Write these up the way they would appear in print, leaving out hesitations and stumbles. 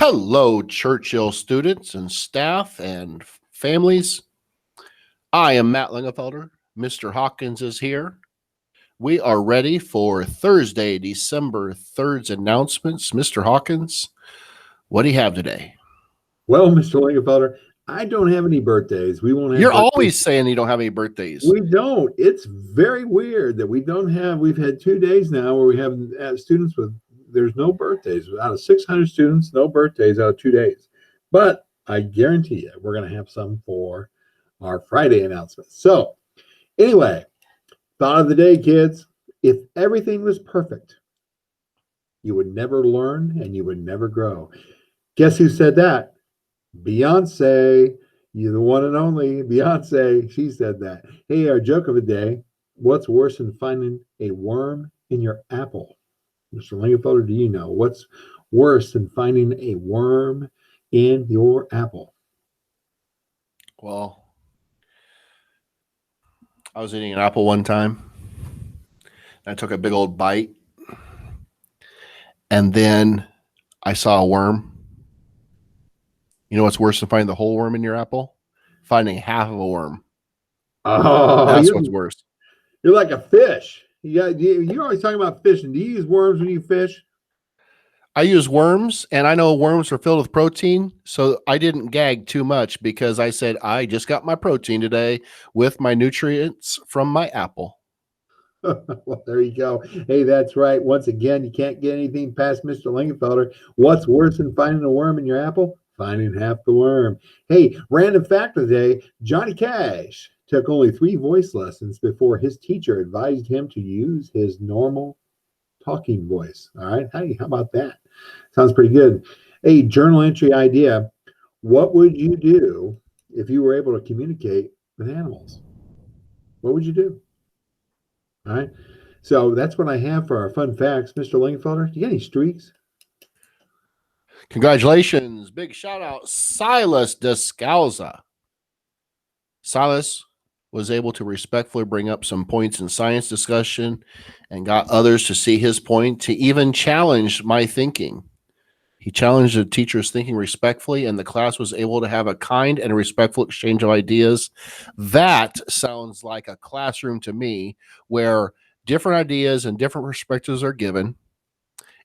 Hello, Churchill students and staff and families. I am Matt Lingefelder. Mr. Hawkins is here. We are ready for Thursday, December 3rd's announcements. Mr. Hawkins, what do you have today? Well, Mr. Lingefelder, I don't have any birthdays. We won't have You're birthdays. always saying you don't have any birthdays. We don't. It's very weird that we don't have. We've had 2 days now where we have students with, there's no birthdays. Out of 600 students, no birthdays out of 2 days. But I guarantee you, we're going to have some for our Friday announcements. So anyway, thought of the day, kids. If everything was perfect, you would never learn and you would never grow. Guess who said that? Beyonce. You're the one and only Beyonce. She said that. Hey, our joke of the day. What's worse than finding a worm in your apple? Mr. Lingefelder, do you know what's worse than finding a worm in your apple? Well, I was eating an apple one time. I took a big old bite. And then I saw a worm. You know what's worse than finding the whole worm in your apple? Finding half of a worm. Oh, that's what's worse. You're like a fish. You're always talking about fishing. Do you use worms when you fish? I use worms, and I know worms are filled with protein, so I didn't gag too much because I said I just got my protein today with my nutrients from my apple. Well, there you go. Hey, that's right. Once again, you can't get anything past Mr. Lingefelder. What's worse than finding a worm in your apple? Finding half the worm. Hey, random fact of the day, Johnny Cash took only 3 voice lessons before his teacher advised him to use his normal talking voice. All right. Hey, how about that? Sounds pretty good. Hey, journal entry idea. What would you do if you were able to communicate with animals? What would you do? All right. So that's what I have for our fun facts. Mr. Lingefelder, do you got any streaks? Congratulations. Big shout out. Silas Descalza. Silas was able to respectfully bring up some points in science discussion and got others to see his point, to even challenge my thinking. He challenged the teacher's thinking respectfully, and the class was able to have a kind and respectful exchange of ideas. That sounds like a classroom to me, where different ideas and different perspectives are given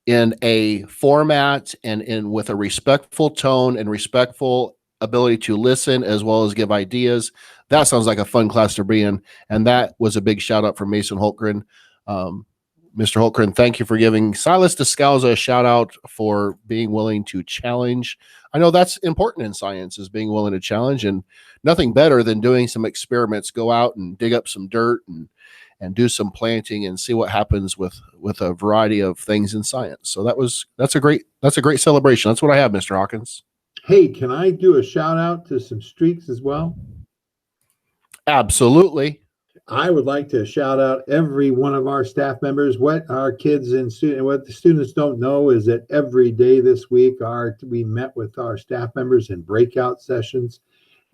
in a format and with a respectful tone and respectful ability to listen as well as give ideas. That sounds like a fun class to be in. And that was a big shout out from Mason Holtgren. Mr. Holtgren, thank you for giving Silas Descalza a shout out for being willing to challenge. I know that's important in science, is being willing to challenge, and nothing better than doing some experiments. Go out and dig up some dirt and do some planting and see what happens with a variety of things in science. So that's a great celebration. That's what I have, Mr. Hawkins. Hey, can I do a shout out to some streaks as well? Absolutely. I would like to shout out every one of our staff members. What our kids and what the students don't know is that every day this week, we met with our staff members in breakout sessions,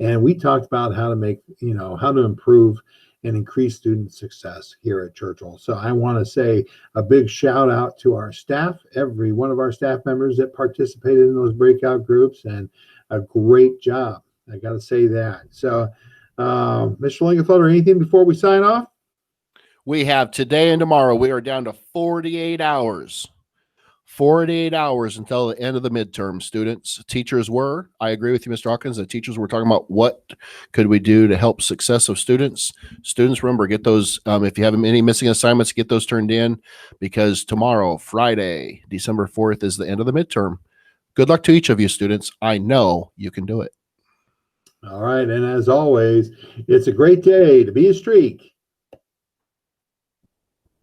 and we talked about how to improve and increase student success here at Churchill. So I want to say a big shout out to our staff, every one of our staff members that participated in those breakout groups, and a great job. I got to say that. So, Mr. Lingefelder, anything before we sign off? We have today and tomorrow. We are down to 48 hours. 48 hours until the end of the midterm, students. Teachers I agree with you, Mr. Hawkins, the teachers were talking about what could we do to help success of students. Students, remember, get those, if you have any missing assignments, get those turned in, because tomorrow, Friday, December 4th, is the end of the midterm. Good luck to each of you, students. I know you can do it. All right, and as always, it's a great day to be a streak.